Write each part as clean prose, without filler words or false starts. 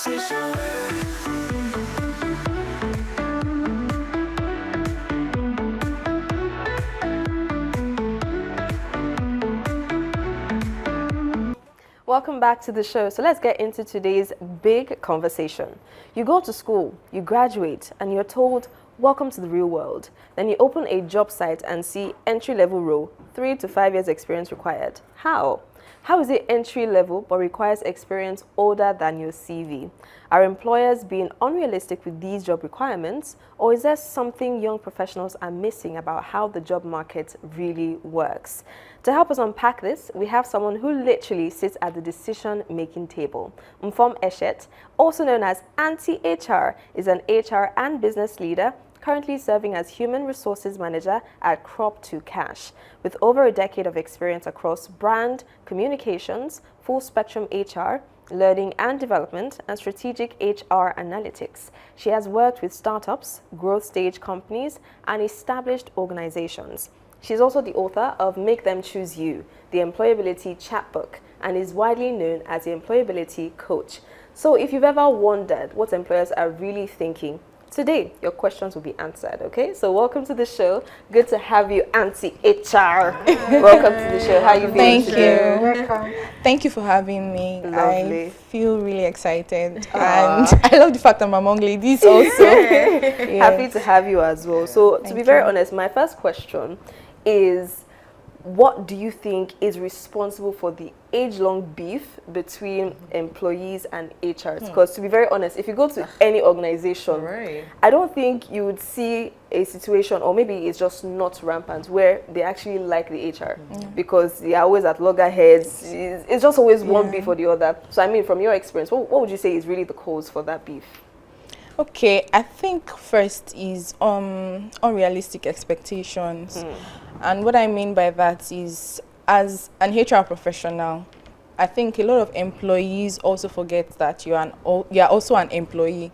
Welcome back to the show. So let's get into today's big conversation. You go to school, you graduate, and you're told, welcome to the real world. Then you open a job site and see entry-level role, 3 to 5 years experience required. How? How is it entry level but requires experience older than your CV? Are employers being unrealistic with these job requirements, or is there something young professionals are missing about how the job market really works? To help us unpack this, we have someone who literally sits at the decision-making table. Mfom Eshet, also known as Anti-HR, is an HR and business leader currently serving as Human Resources Manager at Crop to Cash. With over a decade of experience across brand, communications, full-spectrum HR, learning and development, and strategic HR analytics. She has worked with startups, growth stage companies, and established organizations. She's also the author of Make Them Choose You, the employability chatbook, and is widely known as the employability coach. So if you've ever wondered what employers are really thinking, today, your questions will be answered, okay? So welcome to the show. Good to have you, Anti-HR. Welcome to the show. How are you feeling today? Thank you. Welcome. Thank you for having me. Lovely. I feel really excited. And I love the fact I'm among ladies also. Yes. Happy to have you as well. So to be very honest, my first question is, what do you think is responsible for the age-long beef between employees and HRs? Because to be very honest, if you go to any organization, I don't think you would see a situation, or maybe it's just not rampant, where they actually like the HR because they are always at loggerheads. It's just always one beef or the other. So I mean, from your experience, what would you say is really the cause for that beef? Okay, I think first is unrealistic expectations. And what I mean by that is, as an HR professional, I think a lot of employees also forget that you are also an employee.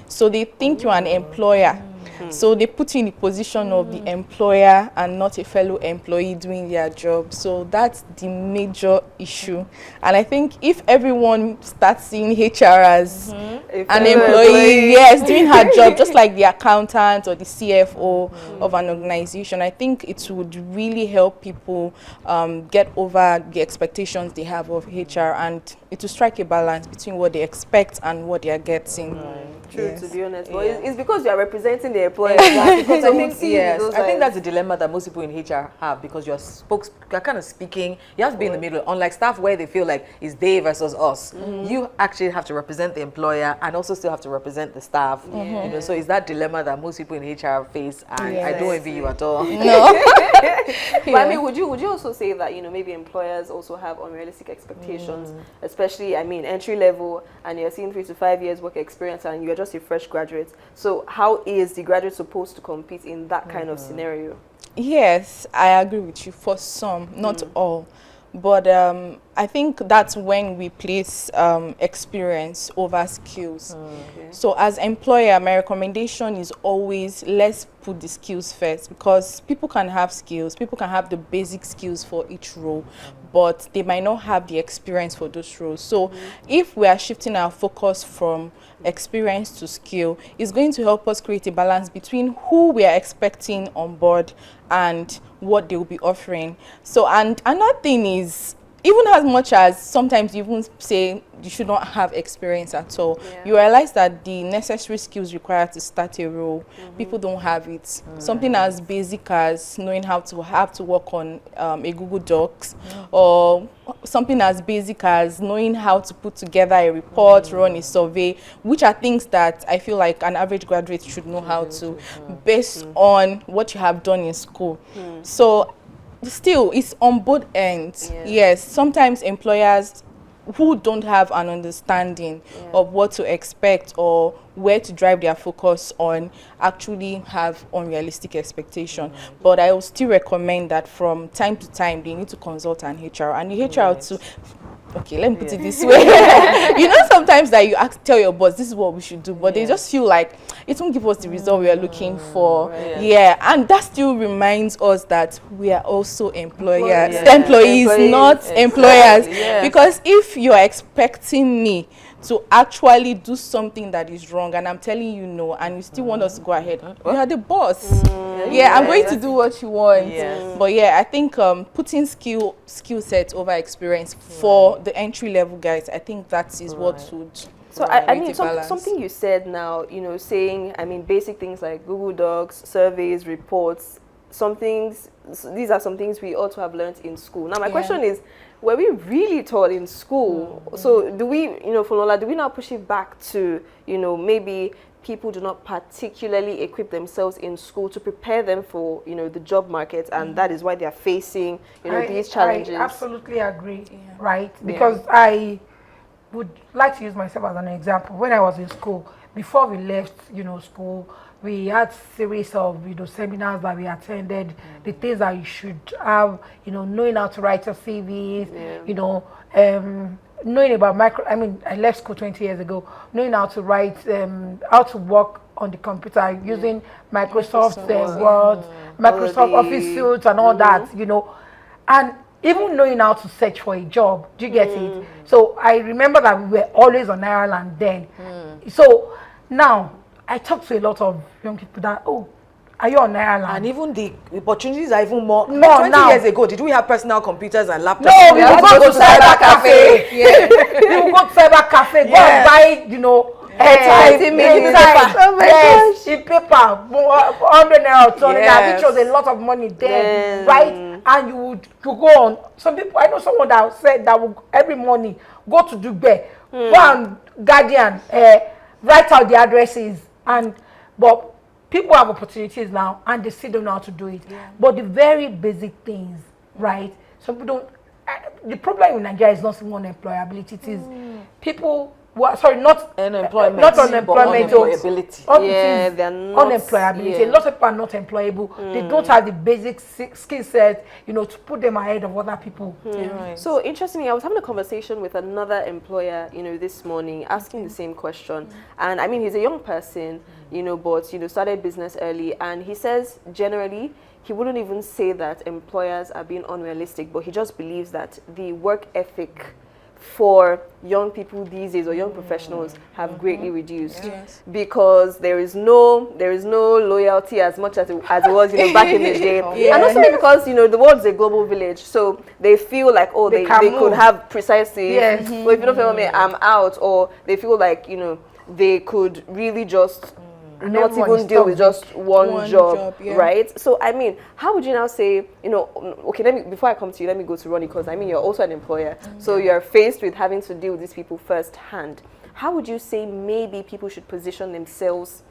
So they think you're an employer. So they put you in the position of the employer and not a fellow employee doing their job. So that's the major issue. And I think if everyone starts seeing HR as an employee, yes, doing her job, just like the accountant or the CFO of an organization, I think it would really help people get over the expectations they have of HR, and it will strike a balance between what they expect and what they are getting. True, to be honest. But it's because you are representing the employer. Because I think that's the dilemma that most people in HR have, because you're kind of speaking, you have to be in the middle. Unlike staff where they feel like it's they versus us, you actually have to represent the employer and also still have to represent the staff. You know, so it's that dilemma that most people in HR face, and I don't envy you at all. No. But I mean, would you also say that, you know, maybe employers also have unrealistic expectations, especially, I mean, entry level, and you're seeing 3 to 5 years work experience and you're just a fresh graduate. So how is the graduate supposed to compete in that kind of scenario? Yes, I agree with you for some, not all. But I think that's when we place experience over skills. So as employer, my recommendation is always, let's put the skills first, because people can have skills, people can have the basic skills for each role, but they might not have the experience for those roles. So if we are shifting our focus from experience to skill, it's going to help us create a balance between who we are expecting on board and what they will be offering. So, and another thing is, even as much as sometimes you even say you should not have experience at all, you realize that the necessary skills required to start a role, people don't have it. Something as basic as knowing how to work on a Google Docs, or something as basic as knowing how to put together a report, run a survey, which are things that I feel like an average graduate should know how to, based on what you have done in school. So still, it's on both ends. Yes, sometimes employers who don't have an understanding of what to expect or where to drive their focus on actually have unrealistic expectation. But I will still recommend that from time to time they need to consult an HR, and the HR to okay, let me put it this way. You know, sometimes that you tell your boss, this is what we should do, but they just feel like it won't give us the result we are looking for. Right. Yeah, and that still reminds us that we are also employers, employees, not employers. Because if you are expecting me to actually do something that is wrong and I'm telling you no, and you still want us to go ahead, you are the boss. I'm going to do what you want. But I think putting skill set over experience for the entry level guys, I think that is what would. So I mean, something you said now, you know, saying, I mean, basic things like Google Docs, surveys, reports, these are some things we ought to have learned in school. Now, my question is, were we really taught in school? So do we, you know, Funola, do we now push it back to, you know, maybe people do not particularly equip themselves in school to prepare them for, you know, the job market, and that is why they are facing, you know, these challenges? I absolutely agree, right? Because I would like to use myself as an example. When I was in school, before we left, you know, school, we had series of, you know, seminars that we attended, the things that you should have, you know, knowing how to write your CVs, you know, knowing about I left school 20 years ago, knowing how to write, how to work on the computer using Microsoft Word, Microsoft Office suits and all that, you know, and even knowing how to search for a job. Do you get it? So I remember that we were always on Ireland then. So now I talk to a lot of young people that, oh, are you on Ireland? And even the opportunities are even more. 20 now. years ago, did we have personal computers and laptops? No, we would go to cyber cafe. We would go to cyber cafe, go and buy, you know, in paper, 100 naira, 200 naira, which was a lot of money then, right? And you would go on. Some people, I know someone that said that would every morning go to Dubai, go and Guardian, write out the addresses, but people have opportunities now and they still don't know how to do it. But the very basic things, right? Some people don't. The problem in Nigeria is not unemployability. It is people. Not unemployment, unemployability. They're not, unemployability. A lot of people are not employable. They don't have the basic skill set, you know, to put them ahead of other people. So interestingly, I was having a conversation with another employer, you know, this morning, asking the same question. And I mean, he's a young person, you know, but you know, started business early, and he says generally he wouldn't even say that employers are being unrealistic, but he just believes that the work ethic for young people these days, or young professionals, have greatly reduced because there is no loyalty as much as it was, you know, back in the day. And also because, you know, the world's a global village, so they feel like, oh, they could have precisely, well, if you don't feel me, I'm out, or they feel like, you know, they could really just not even deal with just one job, right? So I mean, how would you now say, you know, okay, before I come to you, let me go to Ronnie, because I mean, you're also an employer, so you're faced with having to deal with these people firsthand. How would you say maybe people should position themselves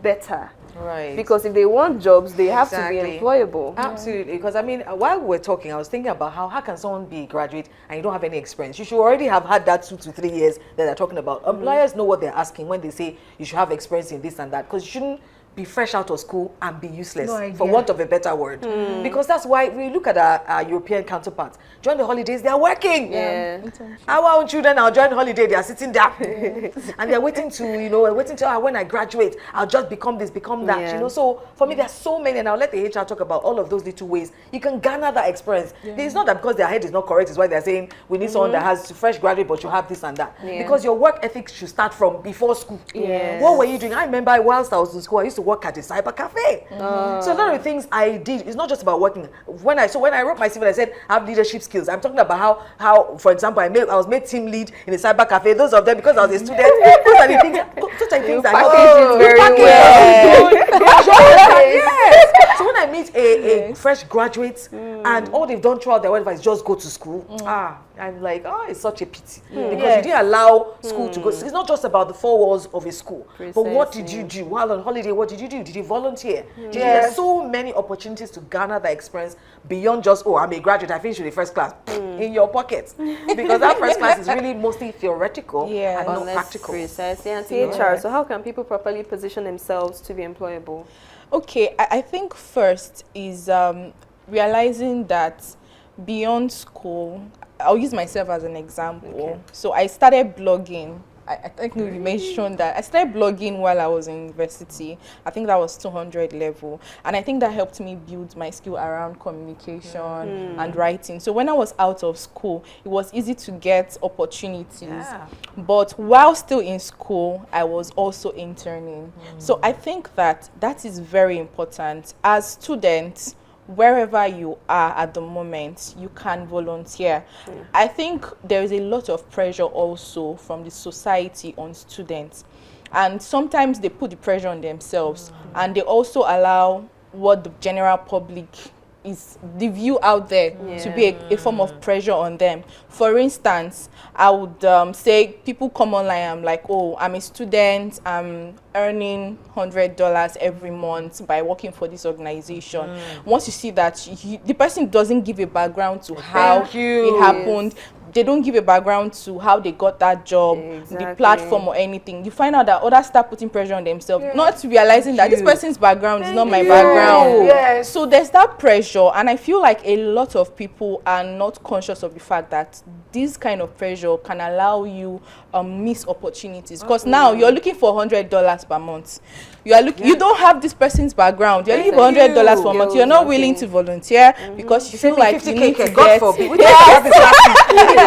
better? Right. Because if they want jobs, they have to be employable. Absolutely. Because I mean, while we were talking, I was thinking about how can someone be a graduate and you don't have any experience? You should already have had that 2 to 3 years that they're talking about. Employers know what they're asking when they say you should have experience in this and that, because you shouldn't be fresh out of school and be useless, for want of a better word. Because that's why we look at our European counterparts. During the holidays, they're working. Our own children are during holiday, they are sitting there and they're waiting to, you know, when I graduate, I'll just become this, become that. You know, so for me, there's so many, and I'll let the HR talk about all of those little ways you can garner that experience. It's not that because their head is not correct is why they're saying we need someone that has fresh graduate, but you have this and that. Because your work ethics should start from before school. What were you doing? I remember whilst I was in school, I used to work at a cyber cafe. So a lot of the things I did, it's not just about working. When I wrote my CV, I said I have leadership skills. I'm talking about how for example, I was made team lead in a cyber cafe. Those of them, because I was a student, those are the things that package very well. So when I meet a fresh graduate and all they've done throughout their life is just go to school, I'm like, oh, it's such a pity because you didn't allow school to go. So it's not just about the 4 walls of a school, but what did you do while on holiday? What did you do? Did you volunteer? There's so many opportunities to garner that experience beyond just, oh, I'm a graduate, I finished with the first class in your pocket, because that first class is really mostly theoretical and not practical. Precisely. And HR, so how can people properly position themselves to be employable? Okay, I think first is realizing that beyond school, I'll use myself as an example. Okay. So I started blogging. I think we mentioned that I started blogging while I was in university. I think that was 200 level, and I think that helped me build my skill around communication and writing. So when I was out of school, it was easy to get opportunities. Yeah. But while still in school, I was also interning. So I think that is very important. As students, wherever you are at the moment, you can volunteer. I think there is a lot of pressure also from the society on students, and sometimes they put the pressure on themselves, and they also allow what the general public is, the view out there, to be a form of pressure on them. For instance, I would say people come online, I'm like, oh, I'm a student, I'm earning $100 every month by working for this organization. Once you see that the person doesn't give a background to how it happened, they don't give a background to how they got that job, the platform or anything, you find out that others start putting pressure on themselves, not realizing that this person's background is not my background. So there's that pressure, and I feel like a lot of people are not conscious of the fact that this kind of pressure can allow you miss opportunities, because now you're looking for $100 per month. You are looking, you don't have this person's background, you're looking for $100 per month, you're not willing to volunteer because you feel like you need to get God forbid. Yes.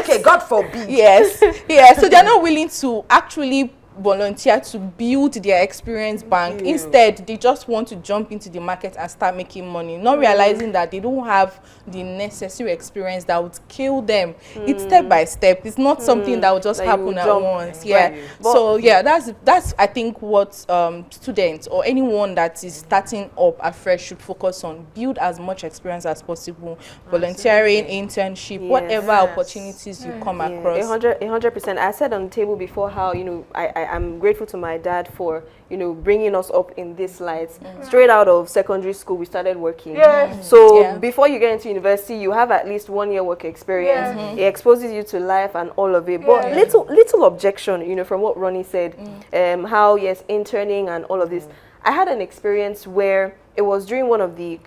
Okay, God forbid. Yes. Yes. So they're not willing to actually volunteer to build their experience bank. Instead, they just want to jump into the market and start making money, not realizing that they don't have the necessary experience that would kill them. It's step by step. It's not something that will just happen at once. So that's I think what students or anyone that is starting up afresh should focus on. Build as much experience as possible. Volunteering, internship, whatever opportunities you come across. 100%. I said on the table before how, you know, I'm grateful to my dad for, you know, bringing us up in this light. Straight out of secondary school, we started working. So before you get into university, you have at least 1 year work experience. It exposes you to life and all of it. But little objection, you know, from what Ronnie said, how, yes, interning and all of this. I had an experience where it was during one of the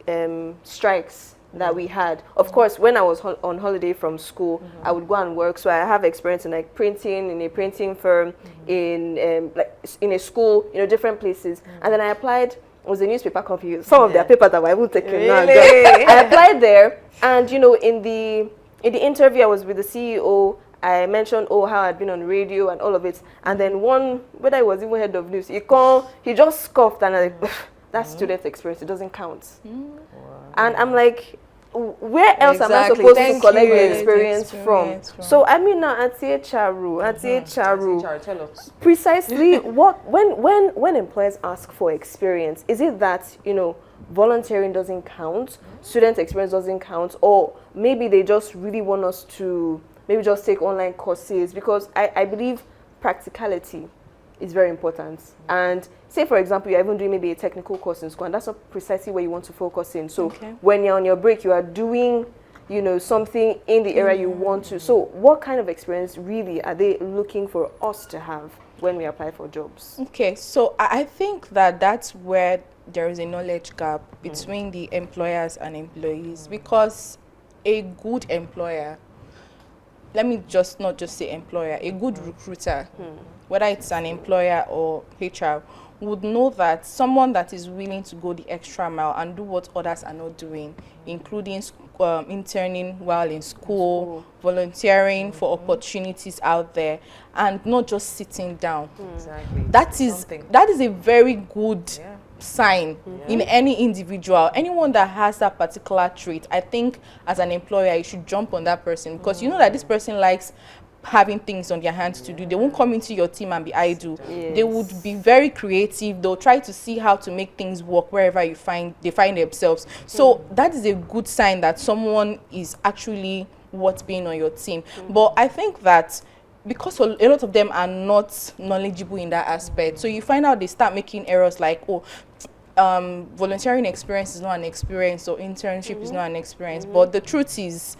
strikes that we had. Of course, when I was on holiday from school, I would go and work. So I have experience in like printing, in a printing firm, in like in a school, you know, different places. And then I applied. It was a newspaper company. Some of their papers that were even taken. I applied there, and you know, in the interview, I was with the CEO. I mentioned how I'd been on radio and all of it. And then whether I was even head of news, he just scoffed and I like, that's student experience. It doesn't count. And I'm like, where else am I supposed to collect the experience from? So I mean now, Auntie Charu, Tell us. Precisely when employers ask for experience, is it that, you know, volunteering doesn't count, student experience doesn't count, or maybe they just really want us to maybe just take online courses? Because I believe practicality is very important. And say, for example, you're even doing maybe a technical course in school, and that's not precisely where you want to focus in. So when you're on your break, you are doing, you know, something in the area you want to. So what kind of experience really are they looking for us to have when we apply for jobs? Okay, so I think that's where there is a knowledge gap between the employers and employees, because a good employer, let me just not just say employer, a good recruiter, whether it's an employer or HR, would know that someone that is willing to go the extra mile and do what others are not doing, including interning while in school, volunteering for opportunities out there, and not just sitting down. That is a very good sign in any individual. Anyone that has that particular trait, I think as an employer, you should jump on that person, because you know that this person likes having things on their hands to do. They won't come into your team and be idle. They would be very creative. They'll try to see how to make things work wherever they find themselves. So that is a good sign that someone is actually worth being on your team. But I think that because a lot of them are not knowledgeable in that aspect, so you find out they start making errors like, volunteering experience is not an experience, or internship is not an experience. But the truth is,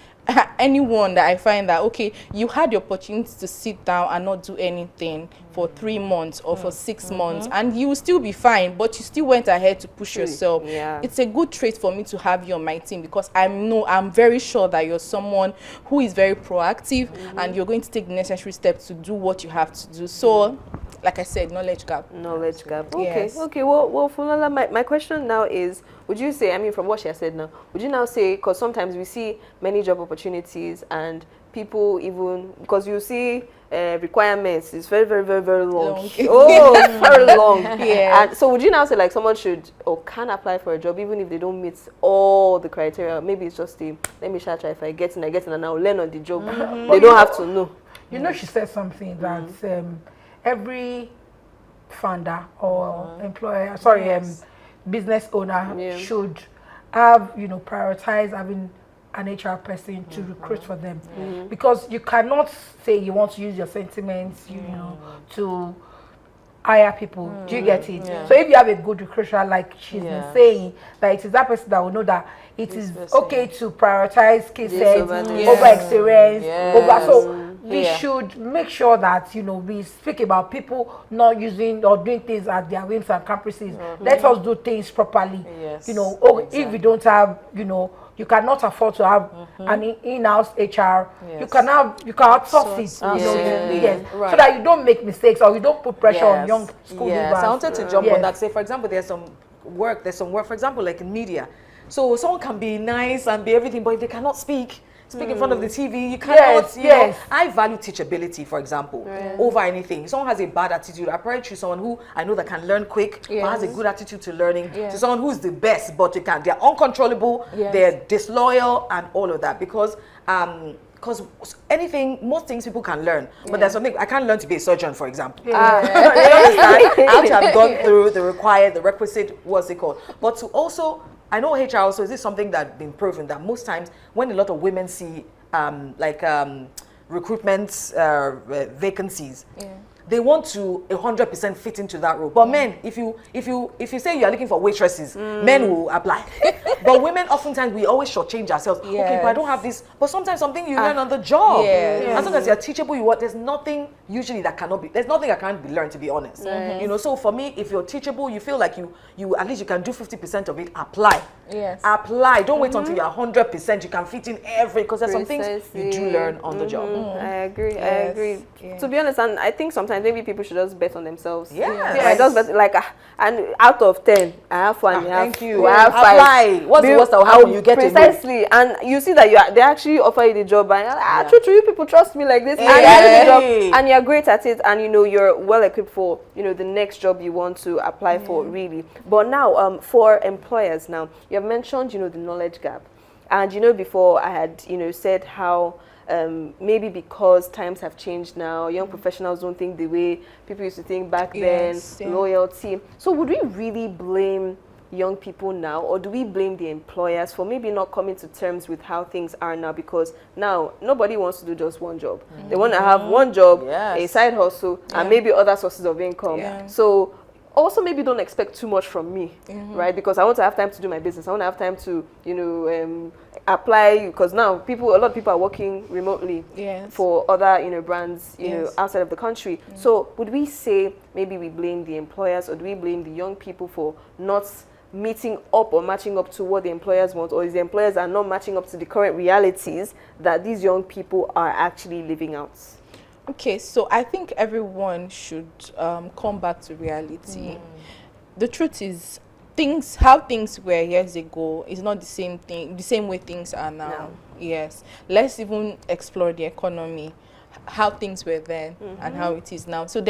anyone that I find that, okay, you had the opportunity to sit down and not do anything for 3 months or for 6 months, and you will still be fine, but you still went ahead to push yourself. It's a good trait for me to have you on my team, because I'm very sure that you're someone who is very proactive, and you're going to take the necessary steps to do what you have to do. So, like I said, knowledge gap. Knowledge gap. Okay. Yes. Okay. Well, Funala, my question now is, would you say, I mean, from what she has said now, would you now say, because sometimes we see many job opportunities and people even, because you see requirements is very, very, very, very long. Oh, very long. Yeah. And so would you now say like someone should or can apply for a job even if they don't meet all the criteria? Maybe it's just let me try if I get in, and I'll learn on the job. They don't have to know. You know, she said something that every founder or employer, business owner should have, prioritize having an HR person to recruit for them, because you cannot say you want to use your sentiments, to hire people. Do you get it? So if you have a good recruiter, like she's been saying, that it is that person that will know that it is okay to prioritize skill sets over experience, so we should make sure that we speak about people not using or doing things at their whims and caprices. Let us do things properly. If we don't have, you cannot afford to have an in-house HR. You can outsource it. So that you don't make mistakes or you don't put pressure on young school leavers. I wanted to jump on that. Say, for example, there's some work, for example, like in media. So someone can be nice and be everything, but if they cannot speak in front of the TV, you cannot, I value teachability, for example, over anything. Someone has a bad attitude, I probably choose someone who I know that can learn quick, but has a good attitude to learning, to someone who's the best, but they're uncontrollable, they're disloyal, and all of that, because most things people can learn, but there's something I can't learn to be a surgeon, for example. You understand? I have to have gone through the requisite, what's it called? But to also, I know HR also, is this something that's been proven that most times when a lot of women see recruitment vacancies, they want to 100% fit into that role. But men, if you say you are looking for waitresses, men will apply. But women, oftentimes we always shortchange ourselves. Okay, but I don't have this. But sometimes something you learn on the job. As long as you're teachable, there's nothing usually that cannot be. There's nothing that can't be learned, to be honest. So for me, if you're teachable, you feel like you at least you can do 50% of it. Apply. Apply. Don't wait until you're 100%. You can fit in because there's some things you do learn on the job. I agree. To be honest, and I think sometimes maybe people should just bet on themselves. I just bet, and out of 10, I have 1. Thank you. I have 5. Apply. What's the worst that will happen? You get precisely, and you see that they actually offer you the job, and true, you people trust me like this. And you're great at it, and you're well equipped for the next job you want to apply for, really. But now, for employers, now you have mentioned the knowledge gap, and before I had said how. Maybe because times have changed now, young professionals don't think the way people used to think back then, loyalty. So would we really blame young people now, or do we blame the employers for maybe not coming to terms with how things are now? Because now nobody wants to do just one job. They want to have one job, a side hustle, and maybe other sources of income. So also maybe don't expect too much from me, right? Because I want to have time to do my business. I want to have time to, apply, because now a lot of people are working remotely for other, brands, outside of the country. So would we say maybe we blame the employers, or do we blame the young people for not meeting up or matching up to what the employers want, or is the employers are not matching up to the current realities that these young people are actually living out? Okay, so I think everyone should come back to reality. The truth is, how things were years ago is not the same way things are now. No. Yes. Let's even explore the economy, how things were then and how it is now. So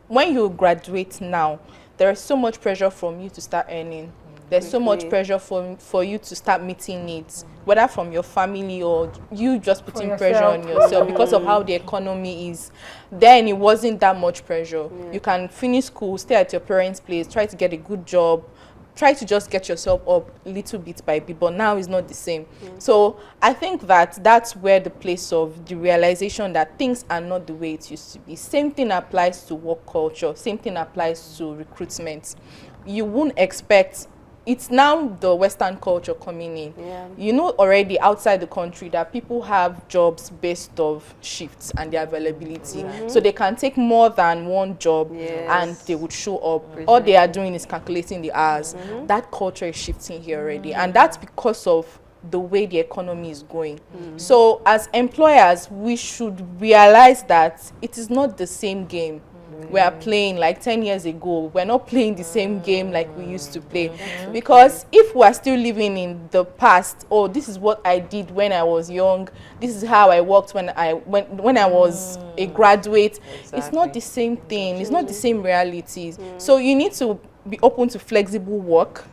when you graduate now, there is so much pressure from you to start earning. There's so much pressure for you to start meeting needs, whether from your family or you just putting pressure on yourself because of how the economy is. Then it wasn't that much pressure. You can finish school, stay at your parents' place, try to get a good job, try to just get yourself up little bit by bit, but now it's not the same. So I think that's where the place of the realization that things are not the way it used to be. Same thing applies to work culture, same thing applies to recruitment. you won't expect. It's now the Western culture coming in. You know already outside the country that people have jobs based off shifts and their availability. So they can take more than one job and they would show up. All they are doing is calculating the hours. That culture is shifting here already. And that's because of the way the economy is going. So as employers, we should realize that it is not the same game we are playing like 10 years ago. We're not playing the same game like we used to play. Because if we are still living in the past, oh, this is what I did when I was young, this is how I worked when I was a graduate, it's not the same thing, it's not the same realities. So you need to be open to flexible work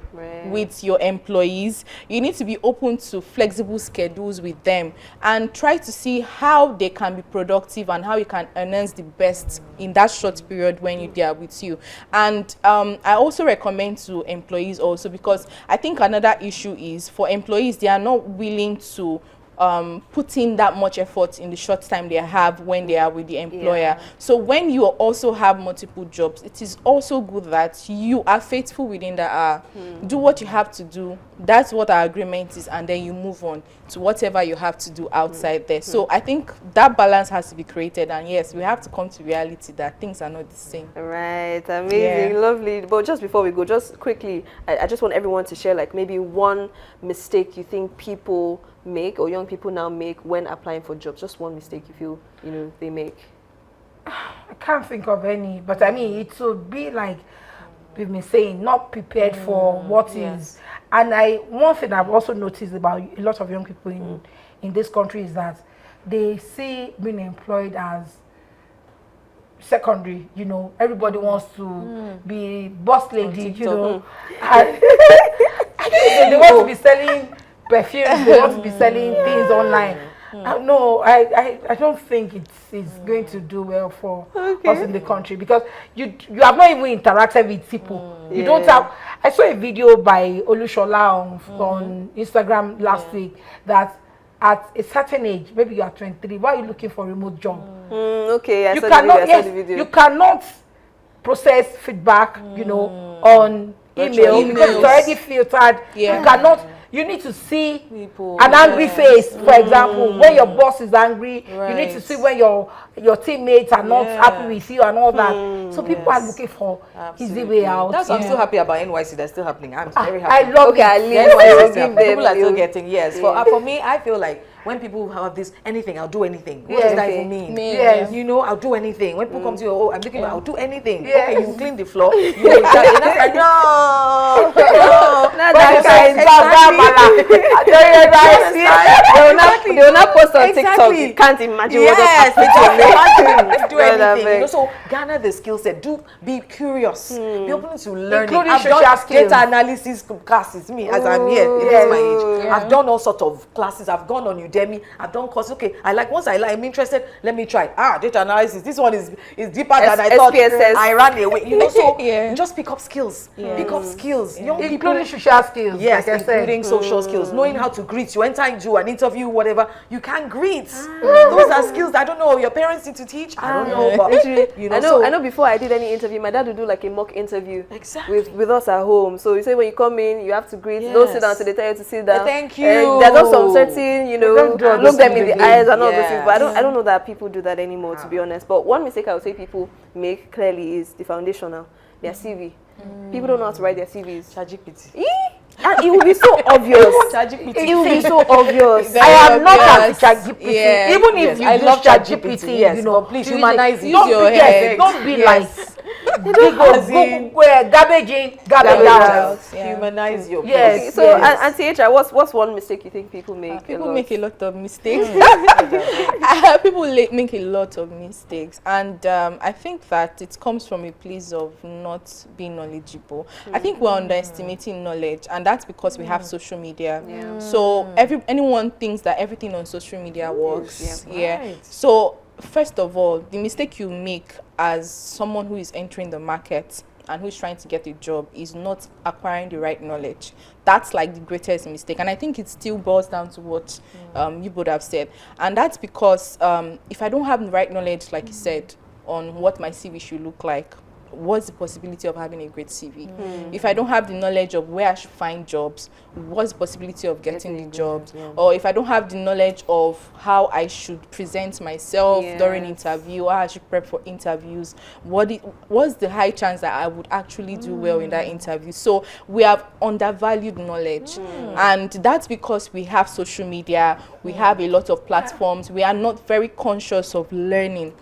with your employees. You need to be open to flexible schedules with them and try to see how they can be productive and how you can enhance the best in that short period when they are with you. And I also recommend to employees also, because I think another issue is for employees, they are not willing to put in that much effort in the short time they have when they are with the employer. So when you also have multiple jobs, it is also good that you are faithful within the hour. Do what you have to do. That's what our agreement is, and then you move on to whatever you have to do outside there. So I think that balance has to be created, and yes, we have to come to reality that things are not the same. Right, amazing, lovely. But just before we go, just quickly, I just want everyone to share like maybe one mistake you think people make or young people now make when applying for jobs. Just one mistake you feel they make. I can't think of any, but I mean it would be like we've been saying, not prepared for what is. And one thing I've also noticed about a lot of young people in this country is that they see being employed as secondary. Everybody wants to be boss lady, and they want to be selling perfumes, they want to be selling things online. No, I don't think it's going to do well for us in the country, because you have not even interacted with people. You don't have. I saw a video by Olushola on Instagram last week that at a certain age, maybe you are 23, why are you looking for a remote job? Okay, I saw the video. You cannot process feedback, on email because it's already filtered. You cannot. You need to see people, an angry face, for example, when your boss is angry. You need to see when your teammates are not happy with you and all that. So people are looking for easy way out. That's I'm so happy about NYC. That's still happening. I'm very happy. I love it. People are still getting For me, I feel like when people have this anything, I'll do anything. What does that even mean? Yes. I'll do anything. When people come to you, I'm looking, I'll do anything. Okay, you clean the floor. No, they will not post on TikTok. You can't imagine what imagine. Do anything. So garner the skill set. Be curious. Be open to learning. I've done data analysis classes. Me, as I'm here, this is my age. I've done all sorts of classes. I've gone on Udemy. I've done courses. Okay, I'm interested. Let me try. Data analysis. This one is deeper than I thought. SPSS. I ran away. So just pick up skills. Pick up skills. Young people, including social skills. Yes, including social skills. Knowing how to greet. You enter into an interview, whatever, you can greet. Those are skills I don't know. Your parents need to teach. I don't know, but I know. Before I did any interview, my dad would do like a mock interview with us at home. So you say when you come in, you have to greet. Don't sit down, so they tell you to sit down. Thank you. There's just some certain, look them in the eyes and all those things. But I don't know that people do that anymore, to be honest. But one mistake I would say people make clearly is the foundational, their CV. People don't know how to write their CVs. ChatGPT. And it will be so obvious. It will be so obvious. I am not anti-ChatGPT. Even if you use ChatGPT, please humanize it. Use your head. Don't be like garbage in, garbage out. Humanize your place. So, and THR, what's one mistake you think people make? People make a lot of mistakes. People make a lot of mistakes, and I think that it comes from a place of not being knowledgeable. I think we're underestimating knowledge, and that's because we have social media. So anyone thinks that everything on social media works. So first of all, the mistake you make as someone who is entering the market and who's trying to get a job is not acquiring the right knowledge. That's like the greatest mistake, and I think it still boils down to what you both have said, and that's because if I don't have the right knowledge, like you said, on what my CV should look like, what's the possibility of having a great CV? If I don't have the knowledge of where I should find jobs, what's the possibility of getting the jobs? Or if I don't have the knowledge of how I should present myself during interview, how I should prep for interviews, what's the high chance that I would actually do well in that interview? So we have undervalued knowledge, and that's because we have social media, we have a lot of platforms, we are not very conscious of learning,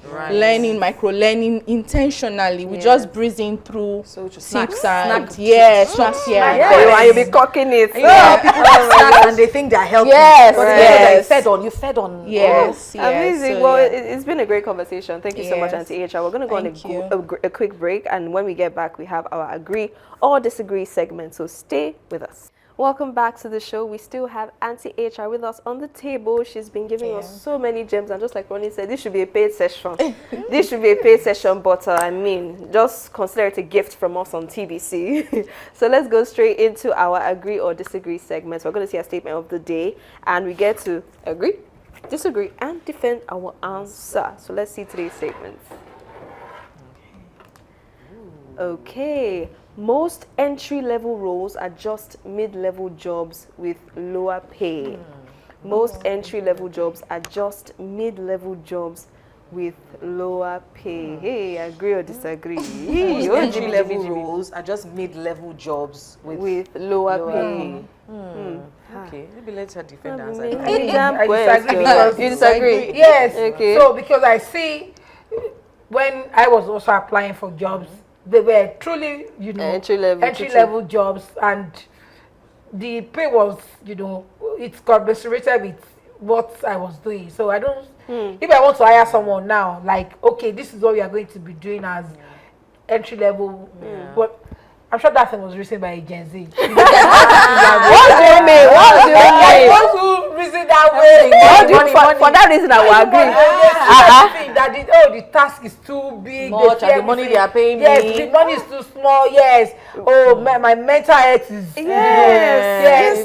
micro-learning intentionally. We just breezing through tips and snacks here. And you'll be cooking it. People have snacks and they think they're healthy. But you fed on. Amazing. So, well, it's been a great conversation. Thank you so much, Auntie HR. We're going to go on a quick break, and when we get back, we have our agree or disagree segment. So stay with us. Welcome back to the show. We still have Auntie HR with us on the table. She's been giving us so many gems, and just like Ronnie said, this should be a paid session. This should be a paid session, but I mean, just consider it a gift from us on TBC. So let's go straight into our agree or disagree segment. We're going to see a statement of the day, and we get to agree, disagree, and defend our answer. So let's see today's statements. Okay. Most entry-level roles are just mid-level jobs with lower pay. Most entry-level jobs are just mid-level jobs with lower pay. Hey, agree or disagree? Most entry-level roles are just mid-level jobs with lower pay. Okay, maybe let's defend the answer. I disagree because you disagree? Yes. Okay. So because I see when I was also applying for jobs, they were truly, entry-level jobs, and the pay was, it's commensurated with what I was doing. So I don't, if I want to hire someone now, like, okay, this is what we are going to be doing as entry-level, but I'm sure that thing was written by a Gen Z. What do you mean? What do you mean? I want to reason that way. For that reason, I will agree. The task is too big. Much, and the money they are paying me. Yes, the money is too small. Yes. Oh, my mental health is. Yes.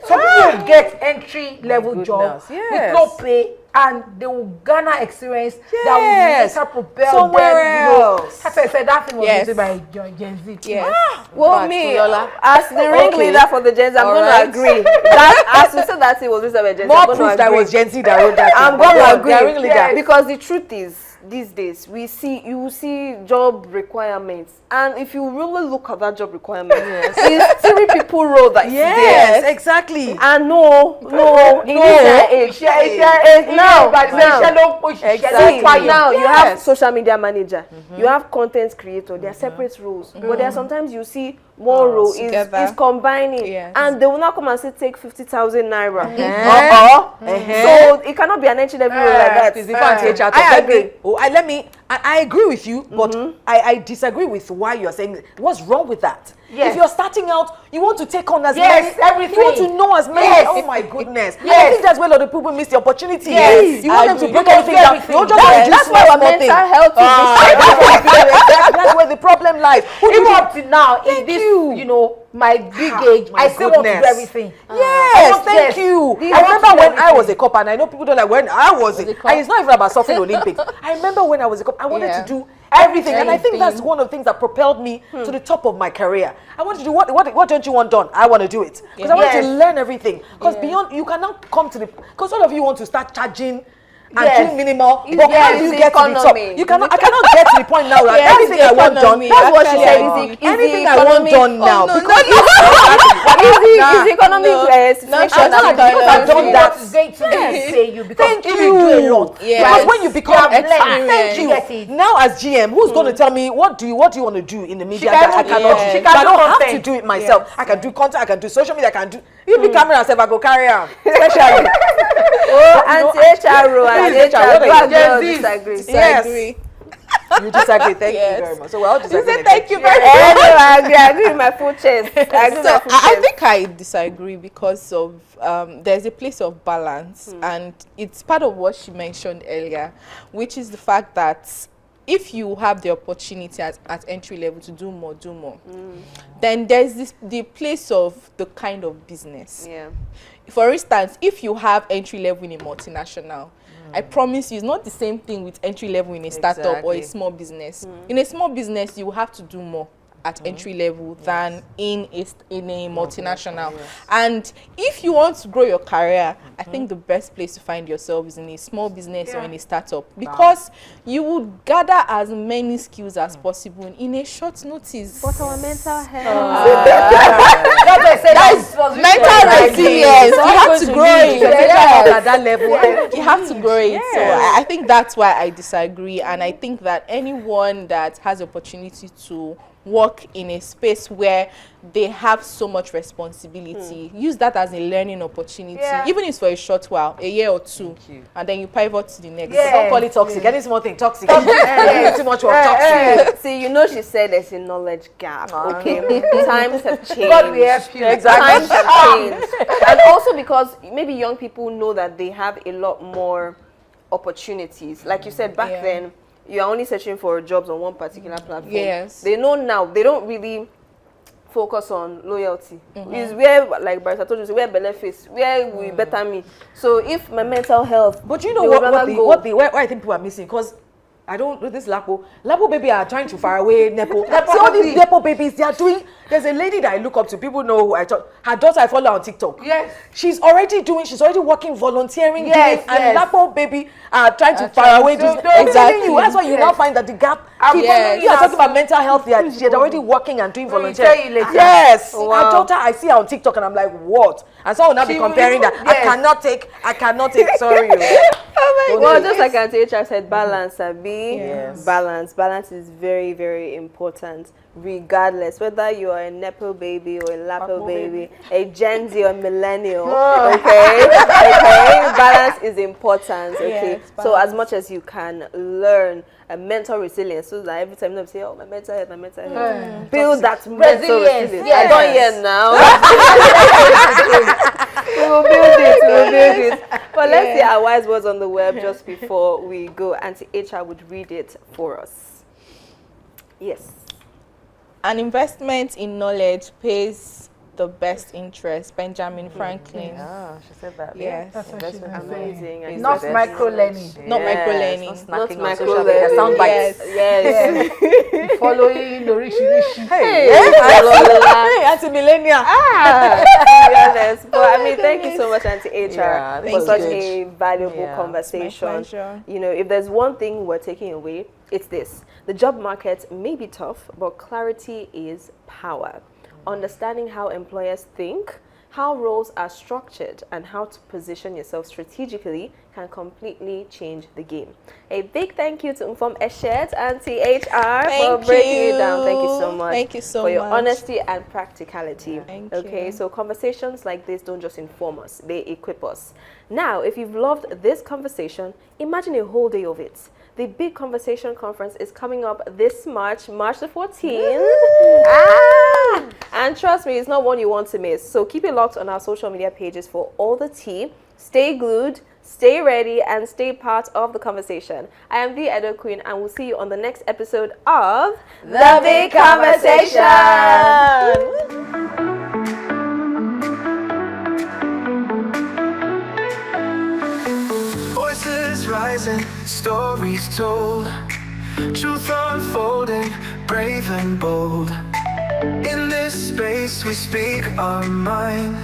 Some people get entry level jobs with no pay, and they will garner experience that will later propel somewhere them. else. As I said, that thing was written by Gen Z. Yes. Well, me, as the ringleader for the Gen Z, I'm going to agree. That, as you said that it was written by Gen Z, more proof that was Gen Z that wrote that. I'm going to agree. Because the truth is, these days, you will see job requirements, and if you really look at that job requirement, it's 3 people role that is there. Yes, exactly. And no, now you have social media manager, you have content creator, they are separate roles, but there are sometimes you see one role is combining, and they will not come and say take 50,000 naira. So it cannot be an entry level role like that. I agree. I agree with you, but I disagree with why you're saying. What's wrong with that? If you're starting out, you want to take on as many. Everything. You want to know as many. Oh my goodness. I think that's where a lot of people miss the opportunity. You want them to break everything down. You don't just that's why our mental health is that's where the problem lies. Even up to now, in this, my big age, I still want to do everything. Yes, thank you. I remember when I was a cop, and I know people don't like when I was and it's not even about suffering Olympics. I remember when I was a cop, I wanted to do everything, and I think that's one of the things that propelled me to the top of my career. I wanted to do what don't you want done? I want to do it because I want to learn everything. Because beyond, you cannot come to the, because all of you want to start charging and doing minimal, but how do you get to the top? I cannot get to the point now that everything I want done. That's what she said. Anything I want done now. Is the economic situation I've done that. Is going to say you because Thank you do a lot. Because when you become Thank you. now as GM, who's going to tell me what do you want to do in the media that I cannot do? She I don't have content. to do it myself. I can do content, I can do social media, I can do even camera myself, I go carry on. Especially. Disagree. Yes. You disagree. Thank you very much. So we're all disagreeing. Thank you very much. I agree with my full chest. I think I disagree because of there's a place of balance, and it's part of what she mentioned earlier, which is the fact that if you have the opportunity at entry level to do more, then there's the place of the kind of business. For instance, if you have entry level in a multinational I promise you, it's not the same thing with entry level in a startup or a small business. In a small business, you will have to do more at entry level than in a multinational. And if you want to grow your career, I think the best place to find yourself is in a small business or in a startup, because you would gather as many skills as possible in a short notice. But our mental health. That's mental resilience. You have to grow it. At that level. You have to grow it. So I think that's why I disagree, and I think that anyone that has opportunity to work in a space where they have so much responsibility, use that as a learning opportunity, even if it's for a short while, a year or two, and then you pivot to the next. Don't call it toxic. Any small thing toxic. Too much work, toxic. See, you know, she said there's a knowledge gap. Okay, times have changed. God will help you. Times have changed, and also because maybe young people know that they have a lot more opportunities. Like you said back then, you are only searching for jobs on one particular platform. Yes. They know now. They don't really focus on loyalty. Is where, like Barista told you, where benefits, where we better me. So if my mental health, But you know where I think people are missing, because I don't know this Lapo baby are trying to far away Nepo. See all these Nepo babies, they are doing. There's a lady that I look up to. People know who her daughter I follow on TikTok. Yes. She's already working, volunteering, and Lapo baby are trying to far away. Exactly. That's why you now find that the gap. You are talking about mental health. She's already working and doing volunteering. Yes. Her daughter, I see her on TikTok and I'm like, what? And so will now be comparing that. I cannot take. Sorry. Well, just like Auntie HR said, balance, balance is very, very important, regardless whether you are a Nepo baby or a Lapo baby, a Gen Z or millennial. Okay, balance is important. Okay, so as much as you can learn a mental resilience, so that every time you say, oh, my mental health, build that mental resilience. I don't hear now. We will build it. But let's see our wise words on the web just before we go. Auntie HR would read it for us. Yes. An investment in knowledge pays the best interest. Benjamin Franklin. Yeah, she said that. Yes. That's what she's Amazing. Not micro learning. Not micro learning. Not micro learning. Sound bites. Yes. Following the rich. Hey, Auntie Millennia. Yes, but I mean, thank you so much, Auntie HR, for such a valuable conversation. My pleasure. You know, if there's one thing we're taking away, it's this: the job market may be tough, but clarity is power. Understanding how employers think, how roles are structured, and how to position yourself strategically can completely change the game. A big thank you to Inform Eshet and THR for breaking it down. Thank you so much. Thank you so for your much. honesty and practicality. Thank okay, you. so conversations like this don't just inform us, they equip us. Now, if you've loved this conversation, imagine a whole day of it. The Big Conversation Conference is coming up this March the 14th. And trust me, it's not one you want to miss. So keep it locked on our social media pages for all the tea. Stay glued, stay ready, and stay part of the conversation. I am the Edo Queen, and we'll see you on the next episode of The Big Conversation. Rising, stories told, truth unfolding, brave and bold. In this space we speak our mind,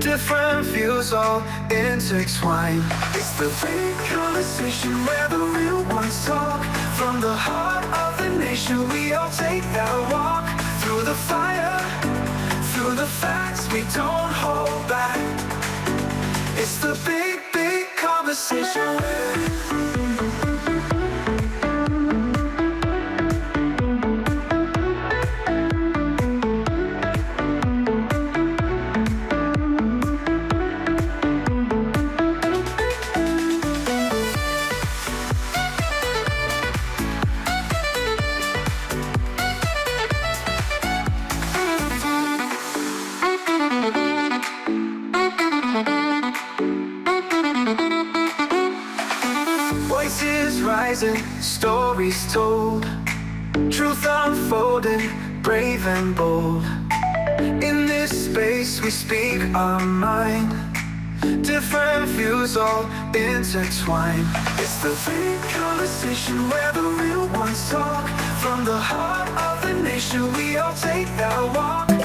different views all intertwined. It's the big conversation where the real ones talk. From the heart of the nation we all take that walk. Through the fire, through the facts we don't hold back. It's the big conversation. Rising, stories told, truth unfolding, brave and bold. In this space we speak our mind, different views all intertwined. It's the big conversation where the real ones talk. From the heart of the nation, we all take that walk.